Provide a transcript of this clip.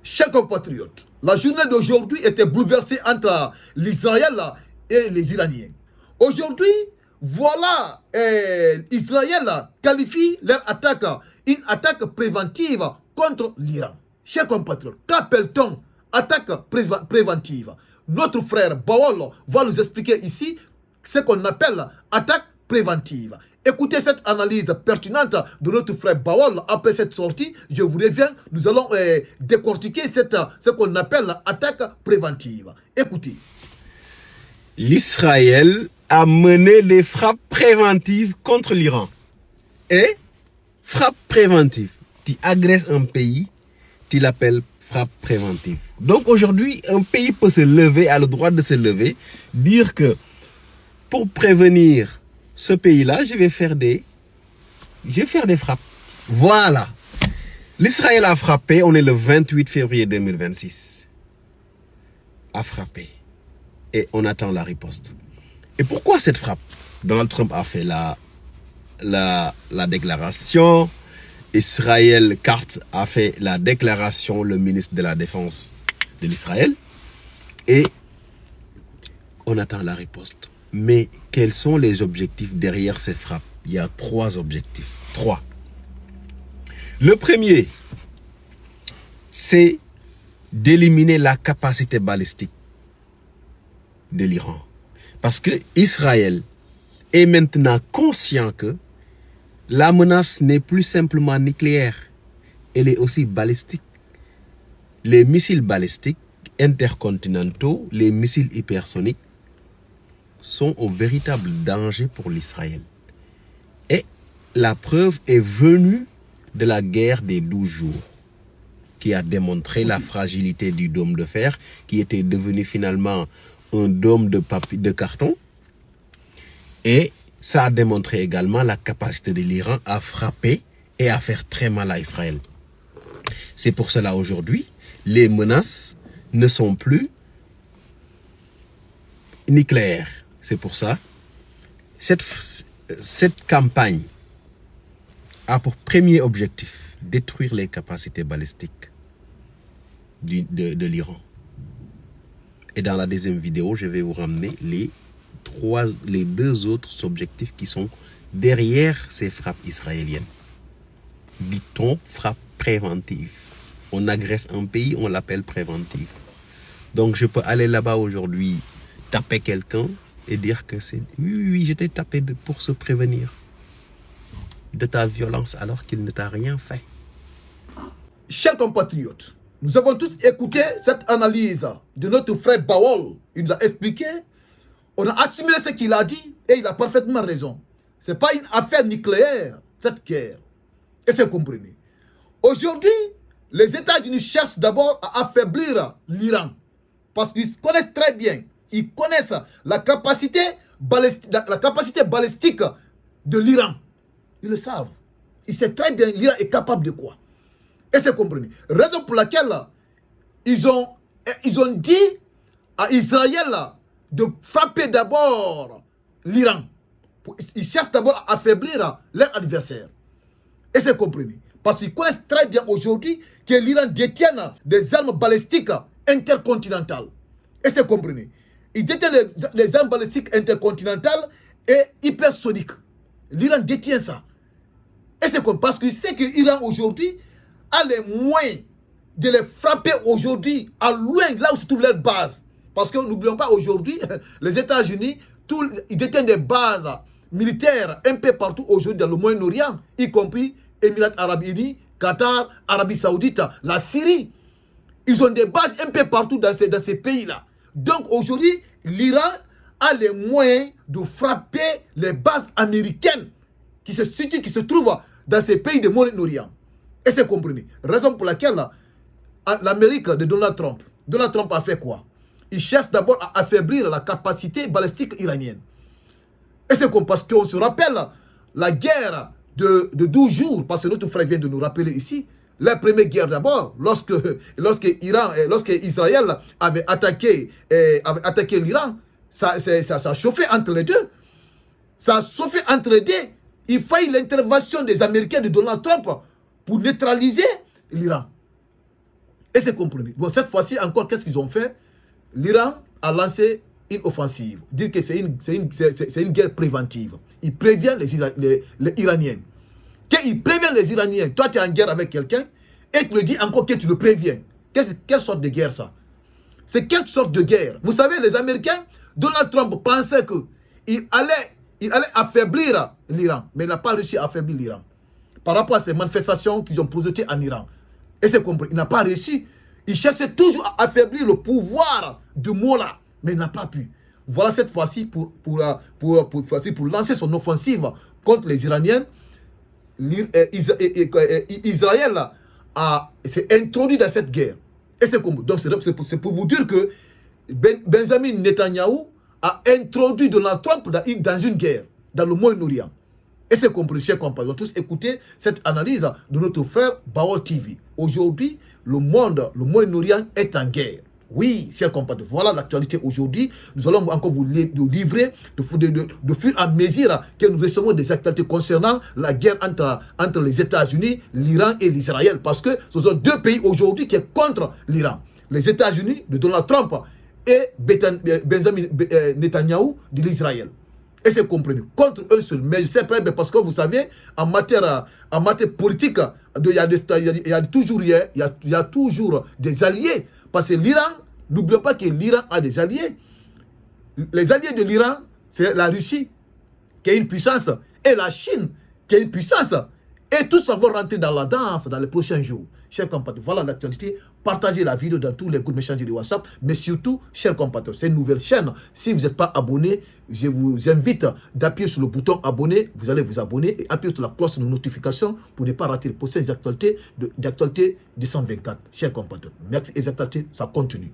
Chers compatriotes, la journée d'aujourd'hui était bouleversée entre l'Israël et les Iraniens. Aujourd'hui, voilà, Israël qualifie leur attaque une attaque préventive contre l'Iran. Chers compatriotes, qu'appelle-t-on attaque préventive? Notre frère Bawol va nous expliquer ici ce qu'on appelle attaque préventive. Écoutez cette analyse pertinente de notre frère Bawol. Après cette sortie, je vous reviens, nous allons décortiquer ce qu'on appelle attaque préventive. Écoutez. L'Israël a mené des frappes préventives contre l'Iran. Et frappe préventive, tu agresses un pays, tu l'appelles frappe préventive. Donc aujourd'hui, un pays peut se lever, a le droit de se lever, dire que pour prévenir ce pays-là, je vais faire des frappes. Voilà. L'Israël a frappé, on est le 28 février 2026. A frappé. Et on attend la riposte. Et pourquoi cette frappe? Donald Trump a fait la déclaration. Israël Katz a fait la déclaration, le ministre de la Défense de l'Israël. Et on attend la riposte. Mais quels sont les objectifs derrière ces frappes? Il y a 3 objectifs. 3. Le premier, c'est d'éliminer la capacité balistique de l'Iran. Parce que Israël est maintenant conscient que la menace n'est plus simplement nucléaire, elle est aussi balistique. Les missiles balistiques intercontinentaux, les missiles hypersoniques, sont un véritable danger pour l'Israël. Et la preuve est venue de la guerre des 12 jours, qui a démontré la fragilité du dôme de fer, qui était devenu finalement un dôme de carton. Et ça a démontré également la capacité de l'Iran à frapper et à faire très mal à Israël. C'est pour cela aujourd'hui, les menaces ne sont plus nucléaires. C'est pour ça, cette campagne a pour premier objectif détruire les capacités balistiques de l'Iran. Et dans la deuxième vidéo, je vais vous ramener les 2 autres objectifs qui sont derrière ces frappes israéliennes. Dit-on frappe préventive. On agresse un pays, on l'appelle préventive. Donc je peux aller là-bas aujourd'hui, taper quelqu'un et dire que c'est... Oui, je t'ai tapé pour se prévenir de ta violence alors qu'il ne t'a rien fait. Chers compatriotes, nous avons tous écouté cette analyse de notre frère Bawol. Il nous a expliqué, on a assumé ce qu'il a dit et il a parfaitement raison. Ce n'est pas une affaire nucléaire, cette guerre. Et c'est compris. Aujourd'hui, les États-Unis cherchent d'abord à affaiblir l'Iran. Parce qu'ils connaissent très bien, ils connaissent la capacité balistique de l'Iran. Ils le savent. Ils savent très bien l'Iran est capable de quoi. Et c'est compris. Raison pour laquelle ils ont dit à Israël de frapper d'abord l'Iran. Ils cherchent d'abord à affaiblir leur adversaire. Et c'est compris. Parce qu'ils connaissent très bien aujourd'hui que l'Iran détient des armes balistiques intercontinentales. Et c'est compris. Ils détiennent les armes balistiques intercontinentales et hypersoniques. L'Iran détient ça. Et c'est comme parce qu'il sait que l'Iran aujourd'hui a les moyens de les frapper aujourd'hui à loin, là où se trouve leur base. Parce que n'oublions pas aujourd'hui, les États-Unis, ils détiennent des bases militaires un peu partout aujourd'hui dans le Moyen-Orient, y compris Émirats Arabes Unis, Qatar, Arabie Saoudite, la Syrie. Ils ont des bases un peu partout dans ces pays-là. Donc aujourd'hui, l'Iran a les moyens de frapper les bases américaines qui se trouvent dans ces pays du Moyen-Orient. Et c'est compris. Raison pour laquelle l'Amérique de Donald Trump a fait quoi? Il cherche d'abord à affaiblir la capacité balistique iranienne. Et c'est comme parce qu'on se rappelle la guerre de 12 jours, parce que notre frère vient de nous rappeler ici, la première guerre d'abord, lorsque Israël avait attaqué l'Iran, ça a chauffé entre les deux. Ça a chauffé entre les deux. Il fallait l'intervention des Américains de Donald Trump pour neutraliser l'Iran. Et c'est compris. Bon, cette fois-ci encore, qu'est-ce qu'ils ont fait? L'Iran a lancé une offensive. Dire que c'est une guerre préventive. Il prévient les Iraniens. Qu'il prévient les Iraniens. Toi, tu es en guerre avec quelqu'un et tu le dis encore que tu le préviens. Quelle sorte de guerre ça? C'est quelle sorte de guerre? Vous savez, les Américains, Donald Trump pensait qu'il allait affaiblir l'Iran, mais il n'a pas réussi à affaiblir l'Iran. Par rapport à ces manifestations qu'ils ont projetées en Iran. Et c'est compris, il n'a pas réussi. Il cherchait toujours à affaiblir le pouvoir de Mollah, mais il n'a pas pu. Voilà cette fois-ci pour lancer son offensive contre les Iraniens. Israël s'est introduit dans cette guerre. Et c'est comme donc c'est pour vous dire que Benjamin Netanyahou a introduit Donald Trump dans une guerre, dans le Moyen-Orient. Et c'est compris, chers compagnons. Tous écouté cette analyse de notre frère Baol TV. Aujourd'hui, le Moyen-Orient est en guerre. Oui, chers compagnons, voilà l'actualité aujourd'hui. Nous allons encore vous livrer de fur et à mesure que nous recevons des actualités concernant la guerre entre les États-Unis, l'Iran et l'Israël. Parce que ce sont deux pays aujourd'hui qui sont contre l'Iran. Les États-Unis de Donald Trump et Benjamin Netanyahou de l'Israël. Et c'est compris. Contre eux seuls. Mais je sais pas, parce que vous savez, en matière politique, il y a toujours des alliés. Parce que l'Iran, n'oublions pas que l'Iran a des alliés. Les alliés de l'Iran, c'est la Russie, qui est une puissance, et la Chine, qui est une puissance. Et tout ça va rentrer dans la danse dans les prochains jours. Chers compatriotes, voilà l'actualité. Partagez la vidéo dans tous les groupes messagers de WhatsApp. Mais surtout, chers compatriotes, c'est une nouvelle chaîne. Si vous n'êtes pas abonné, je vous invite d'appuyer sur le bouton abonner. Vous allez vous abonner et appuyer sur la cloche de notification pour ne pas rater les prochaines actualités de 124. Chers compatriotes, merci et actualités, ça continue.